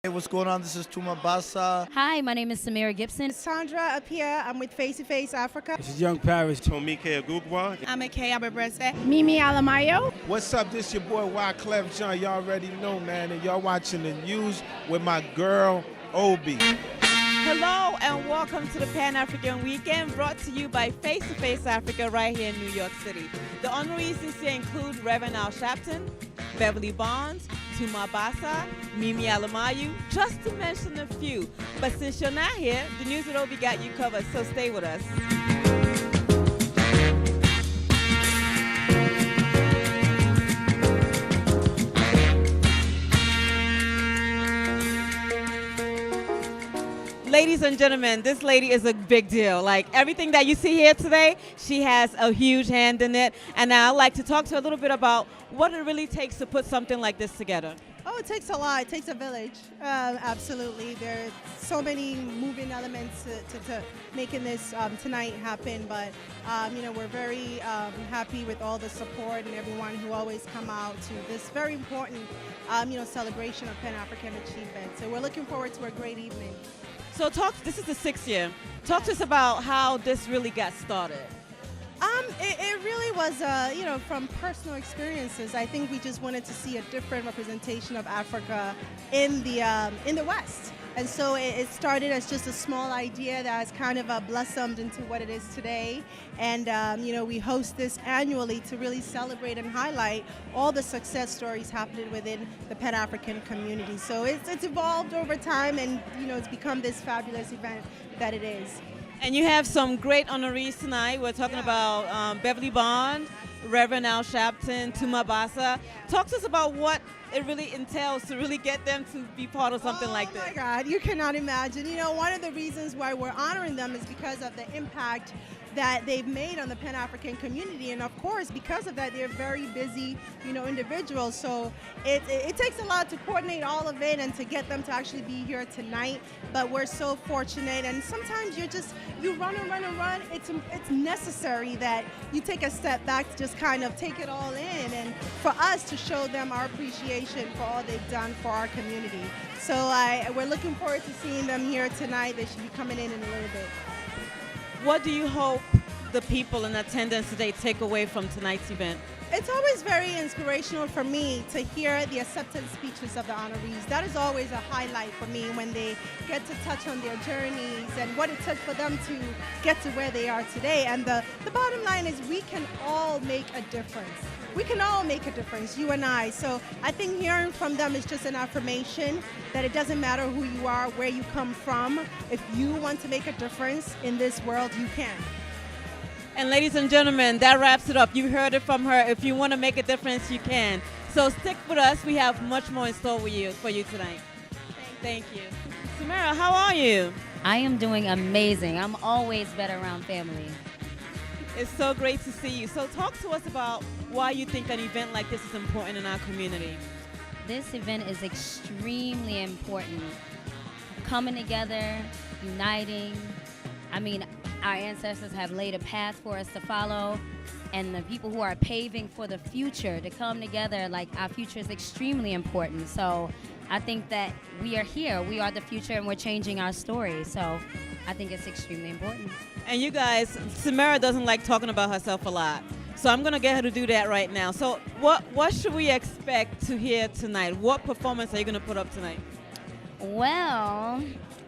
Hey, what's going on? This is Tuma Basa. Hi, my name is Samira Gibson. Sandra up here. I'm with Face to Face Africa. This is Young Paris. Tomike Agugwa. I'm Akay Ababrese. Mimi Alamayo. What's up? This your boy Wyclef Jean. Y'all already know, man. And y'all watching the news with my girl, Obi. Hello and welcome to the Pan-African Weekend, brought to you by Face to Face Africa right here in New York City. The honorees this year include Reverend Al Sharpton, Beverly Bonds, Tuma Basa, Mimi Alamayu, just to mention a few. But since you're not here, the news with Obi got you covered, so stay with us. Ladies and gentlemen, this lady is a big deal. Like everything that you see here today, she has a huge hand in it. And now I'd like to talk to her a little bit about what it really takes to put something like this together. Oh, it takes a lot. It takes a village. Absolutely. There are so many moving elements to making this tonight happen. But, we're very happy with all the support and everyone who always come out to this very important, celebration of Pan-African achievement. So we're looking forward to a great evening. So this is the 6th year. Talk to us about how this really got started. It really was, from personal experiences. I think we just wanted to see a different representation of Africa in the West. And so it started as just a small idea that has kind of blossomed into what it is today. And, we host this annually to really celebrate and highlight all the success stories happening within the Pan-African community. So it's evolved over time and, it's become this fabulous event that it is. And you have some great honorees tonight. We're talking about Beverly Bond, Reverend Al Sharpton, Tuma Basa. Talk to us about what it really entails to really get them to be part of something like this. Oh my God, you cannot imagine. One of the reasons why we're honoring them is because of the impact that they've made on the Pan-African community, and of course because of that they're very busy individuals, so it takes a lot to coordinate all of it and to get them to actually be here tonight. But we're so fortunate, and sometimes you run and run and run. It's necessary that you take a step back to just kind of take it all in, and for us to show them our appreciation for all they've done for our community. So we're looking forward to seeing them here tonight. They should be coming in a little bit. What do you hope the people in attendance today take away from tonight's event? It's always very inspirational for me to hear the acceptance speeches of the honorees. That is always a highlight for me when they get to touch on their journeys and what it took for them to get to where they are today. And the bottom line is we can all make a difference. We can all make a difference, you and I. So I think hearing from them is just an affirmation that it doesn't matter who you are, where you come from. If you want to make a difference in this world, you can. And ladies and gentlemen, that wraps it up. You heard it from her. If you want to make a difference, you can. So stick with us. We have much more in store for you tonight. Thank you. Samira, how are you? I am doing amazing. I'm always better around family. It's so great to see you. So talk to us about why you think an event like this is important in our community. This event is extremely important. Coming together, uniting. Our ancestors have laid a path for us to follow, and the people who are paving for the future to come together, like our future is extremely important. So I think that we are here. We are the future, and we're changing our story. So I think it's extremely important. And you guys, Samira doesn't like talking about herself a lot. So I'm going to get her to do that right now. So what should we expect to hear tonight? What performance are you going to put up tonight? Well,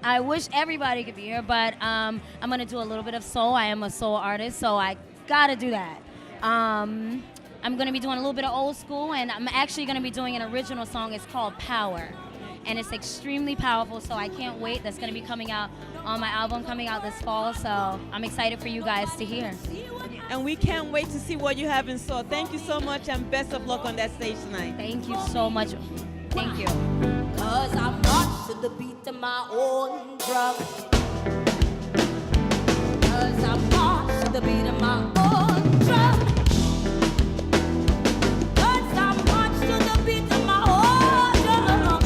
I wish everybody could be here, but I'm going to do a little bit of soul. I am a soul artist, so I got to do that. I'm going to be doing a little bit of old school, and I'm actually going to be doing an original song. It's called Power, and it's extremely powerful, so I can't wait. That's going to be coming out on my album coming out this fall, so I'm excited for you guys to hear. And we can't wait to see what you have in store. Thank you so much, and best of luck on that stage tonight. Thank you so much. Thank you. 'Cause I march to the beat of my own drum. 'Cause I march to the beat of my own drum. 'Cause I march to the beat of my own drum.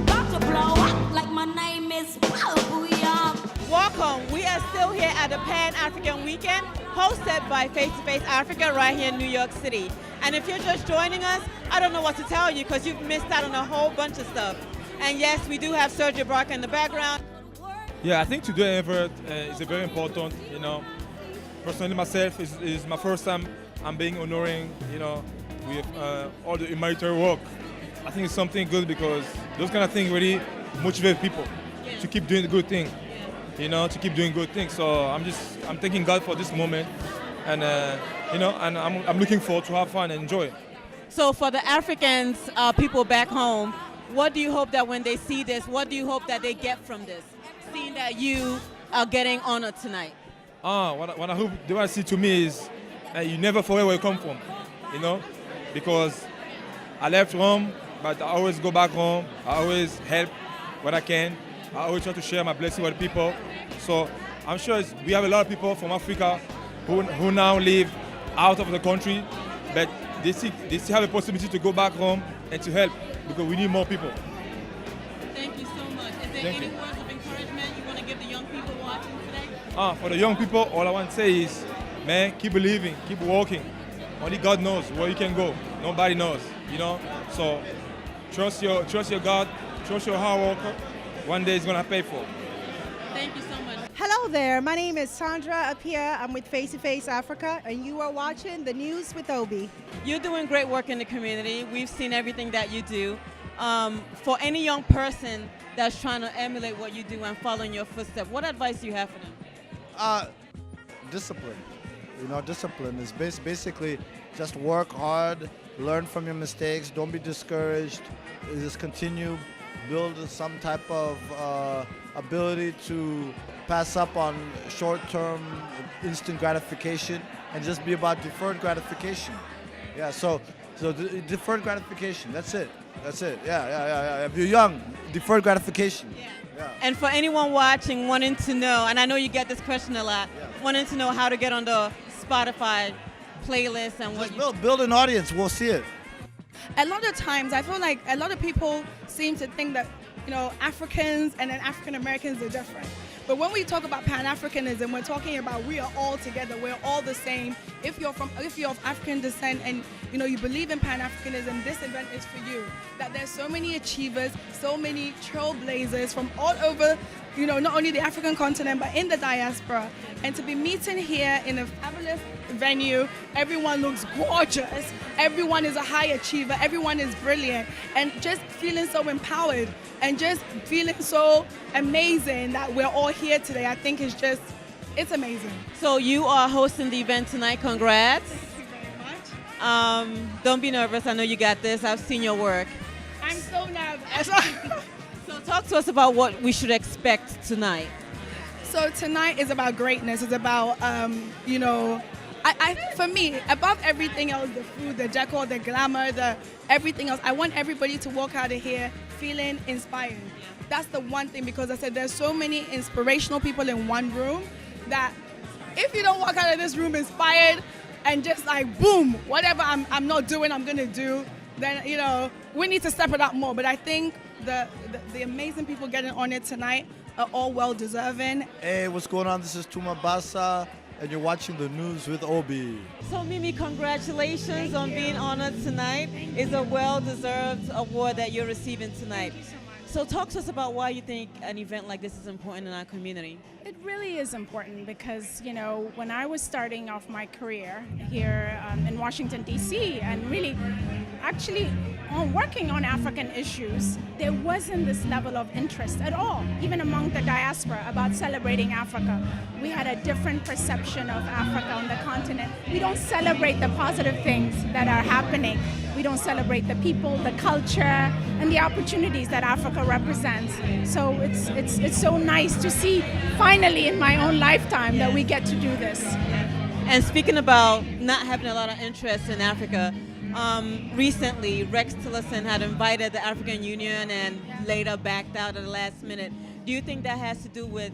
Got to blow up like my name is Booyah. Welcome. We are still here at the Pan-African Weekend, hosted by Face to Face Africa right here in New York City. And if you're just joining us, I don't know what to tell you because you've missed out on a whole bunch of stuff. And yes, we do have Sergio Barker in the background. Yeah, I think today event is a very important, personally myself, is my first time I'm being honoring, with all the humanitarian work. I think it's something good because those kind of things really motivate people to keep doing the good thing, to keep doing good things. So I'm thanking God for this moment, and and I'm looking forward to have fun and enjoy. So for the Africans, people back home, what do you hope that when they see this, what do you hope that they get from this, seeing that you are getting honored tonight? What I hope they want to see to me is you never forget where you come from, because I left home, but I always go back home. I always help what I can. I always try to share my blessing with people. So I'm sure we have a lot of people from Africa who now live out of the country, but they still have a possibility to go back home and to help because we need more people. Thank you so much. Is there any words of encouragement you want to give the young people watching today? For the young people, all I want to say is, man, keep believing, keep walking. Only God knows where you can go. Nobody knows, So trust your God, trust your hard worker. One day it's gonna pay for. Thank you so much. Hello there. My name is Sandra Apia. I'm with Face to Face Africa, and you are watching the News with Obi. You're doing great work in the community. We've seen everything that you do. For any young person that's trying to emulate what you do and follow in your footsteps, what advice do you have for them? Discipline. Discipline is basically just work hard, learn from your mistakes, don't be discouraged, just continue, build some type of ability to pass up on short-term instant gratification and just be about deferred gratification. Yeah, so deferred gratification, that's it. Yeah. If you're young, deferred gratification. Yeah. And for anyone watching wanting to know, and I know you get this question a lot, wanting to know how to get on the Spotify playlist and what just build an audience, we'll see it. A lot of times I feel like a lot of people seem to think that Africans and then African Americans are different. But when we talk about Pan-Africanism, we're talking about we are all together, we're all the same. If you're of African descent and you believe in Pan-Africanism, this event is for you. That there's so many achievers, so many trailblazers from all over, not only the African continent, but in the diaspora. And to be meeting here in a fabulous venue, everyone looks gorgeous, everyone is a high achiever, everyone is brilliant, and just feeling so empowered and just feeling so amazing that we're all here today. I think it's amazing. So you are hosting the event tonight. Congrats. Thank you very much. Don't be nervous. I know you got this. I've seen your work. I'm so nervous. So talk to us about what we should expect tonight. So tonight is about greatness. It's about, for me, above everything else, the food, the decor, the glamour, everything else, I want everybody to walk out of here feeling inspired. That's the one thing, because I said there's so many inspirational people in one room that if you don't walk out of this room inspired and just like, boom, whatever I'm not doing, I'm going to do, then, we need to step it up more. But I think the amazing people getting on it tonight are all well-deserving. Hey, what's going on? This is Tuma Basa, and you're watching the News with Obi. So Mimi, congratulations on being honored tonight. It's a well-deserved award that you're receiving tonight. So talk to us about why you think an event like this is important in our community. It really is important because, when I was starting off my career here in Washington, D.C., and really actually working on African issues, there wasn't this level of interest at all, even among the diaspora, about celebrating Africa. We had a different perception of Africa on the continent. We don't celebrate the positive things that are happening. We don't celebrate the people, the culture, and the opportunities that Africa represents. So it's so nice to see finally in my own lifetime that we get to do this. And speaking about not having a lot of interest in Africa, recently Rex Tillerson had invited the African Union and later backed out at the last minute. Do you think that has to do with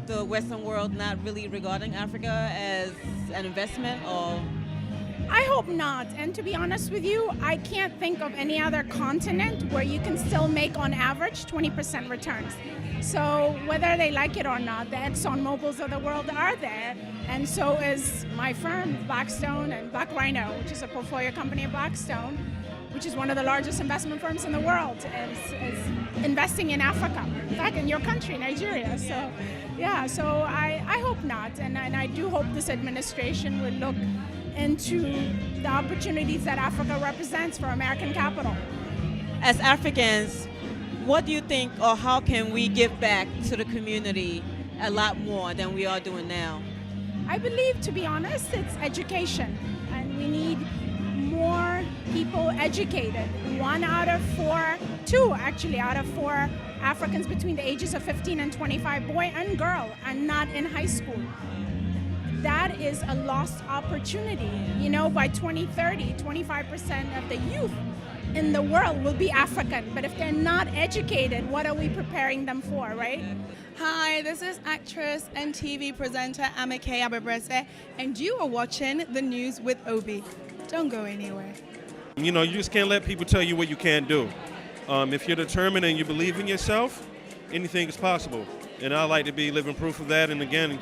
the Western world not really regarding Africa as an investment, or? I hope not. And to be honest with you, I can't think of any other continent where you can still make on average 20% returns. So whether they like it or not, the Exxon Mobils of the world are there. And so is my firm, Blackstone and Black Rhino, which is a portfolio company of Blackstone, which is one of the largest investment firms in the world, is investing in Africa, in fact, in your country, Nigeria. So, yeah, so I hope not. And I do hope this administration will look into the opportunities that Africa represents for American capital. As Africans, what do you think, or how can we give back to the community a lot more than we are doing now? I believe, to be honest, it's education, and we need more people educated. 1 out of 4, 2 actually out of 4 Africans between the ages of 15 and 25, boy and girl, are not in high school. That is a lost opportunity. You know, by 2030, 25% of the youth in the world will be African. But if they're not educated, what are we preparing them for, right? Hi, this is actress and TV presenter Amike Abebrese, and you are watching The News with Obi. Don't go anywhere. You know, you just can't let people tell you what you can't do. If you're determined and you believe in yourself, anything is possible. And I like to be living proof of that. And again,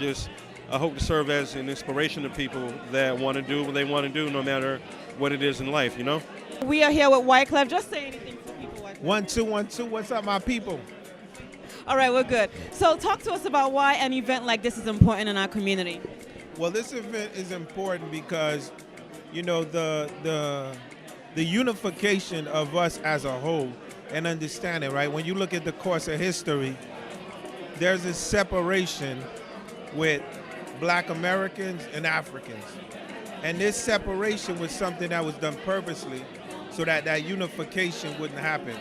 I hope to serve as an inspiration to people that want to do what they want to do, no matter what it is in life, you know? We are here with Wyclef. Just say anything for people. Wyclef. 1 2 1 2. What's up, my people? All right, we're good. So talk to us about why an event like this is important in our community. Well, this event is important because, you know, the unification of us as a whole and understanding, right? When you look at the course of history, there's a separation with Black Americans and Africans. And this separation was something that was done purposely so that that unification wouldn't happen.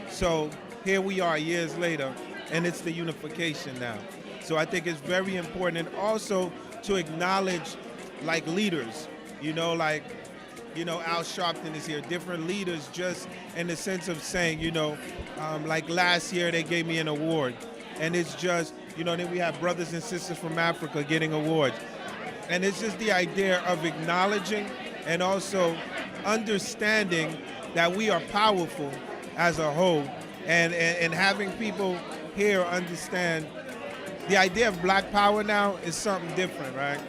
So here we are years later, and it's the unification now. So I think it's very important, and also to acknowledge like leaders, Al Sharpton is here, different leaders, just in the sense of saying, like last year they gave me an award, and it's just, then we have brothers and sisters from Africa getting awards. And it's just the idea of acknowledging and also understanding that we are powerful as a whole, and having people here understand the idea of Black power now is something different, right?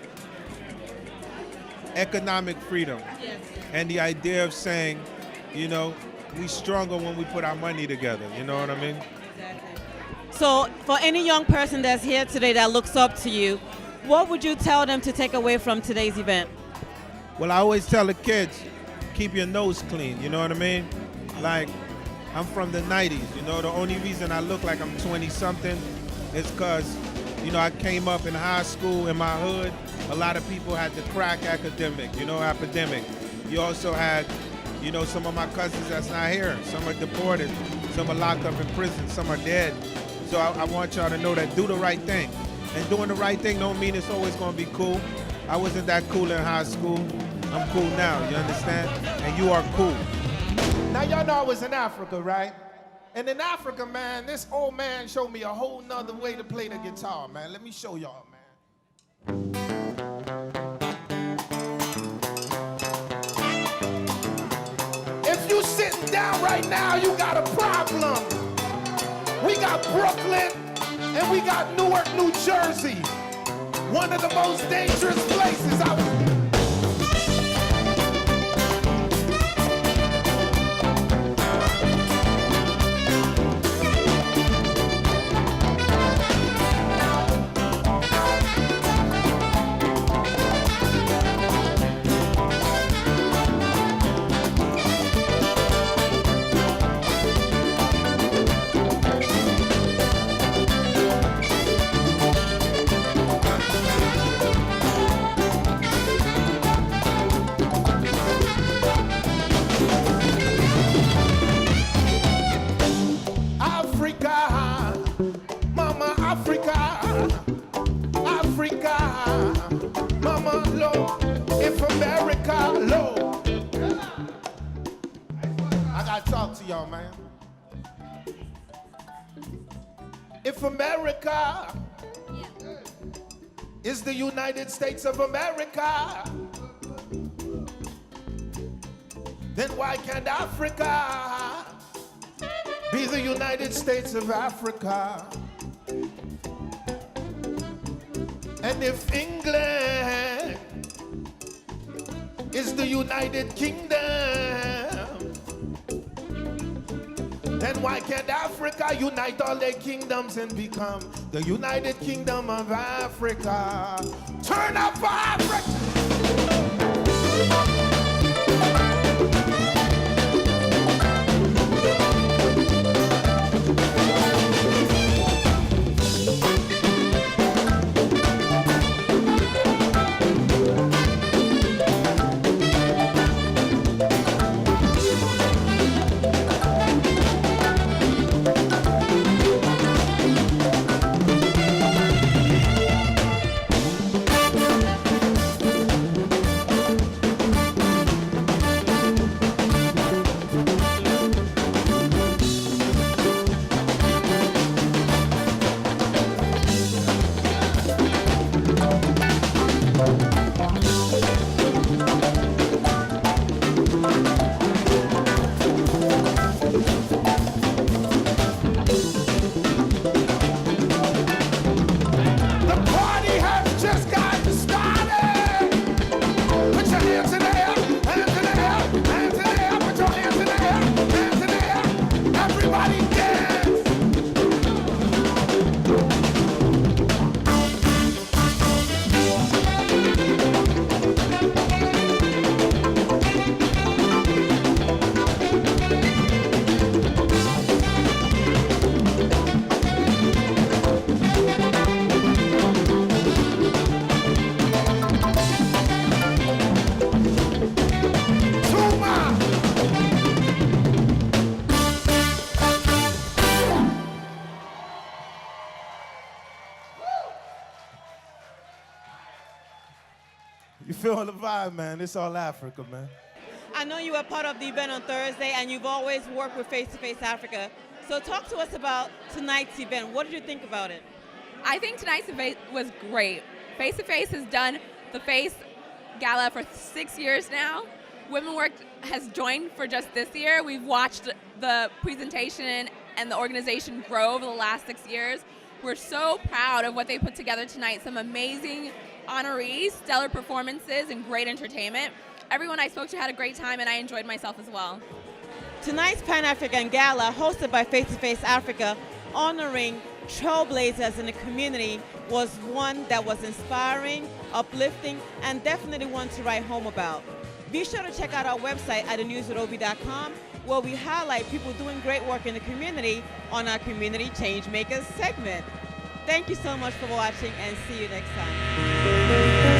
Economic freedom. Yes. And the idea of saying, we stronger when we put our money together, you know what I mean? Exactly. So for any young person that's here today that looks up to you, what would you tell them to take away from today's event? Well, I always tell the kids, keep your nose clean, you know what I mean? Like, I'm from the 90s, the only reason I look like I'm 20-something is because, I came up in high school in my hood. A lot of people had the crack epidemic. You also had, some of my cousins that's not here. Some are deported, some are locked up in prison, some are dead. So I want y'all to know that do the right thing. And doing the right thing don't mean it's always gonna be cool. I wasn't that cool in high school. I'm cool now, you understand? And you are cool. Now y'all know I was in Africa, right? And in Africa, man, this old man showed me a whole nother way to play the guitar, man. Let me show y'all, man. If you sitting down right now, you got a problem. We got Brooklyn and we got Newark, New Jersey. One of the most dangerous places out there. Y'all, man. If America is the United States of America, then why can't Africa be the United States of Africa? And if England is the United Kingdom, then why can't Africa unite all their kingdoms and become the United Kingdom of Africa? Turn up for Africa! You feel the vibe, man. It's all Africa, man. I know you were part of the event on Thursday, and you've always worked with Face to Face Africa. So talk to us about tonight's event. What did you think about it? I think tonight's event was great. Face to Face has done the Face Gala for 6 years now. Women Work has joined for just this year. We've watched the presentation and the organization grow over the last 6 years. We're so proud of what they put together tonight. Some amazing honorees, stellar performances, and great entertainment. Everyone I spoke to had a great time, and I enjoyed myself as well. Tonight's Pan-African Gala, hosted by Face to Face Africa, honoring trailblazers in the community, was one that was inspiring, uplifting, and definitely one to write home about. Be sure to check out our website at thenewswithobi.com, where we highlight people doing great work in the community on our Community Changemakers segment. Thank you so much for watching, and see you next time.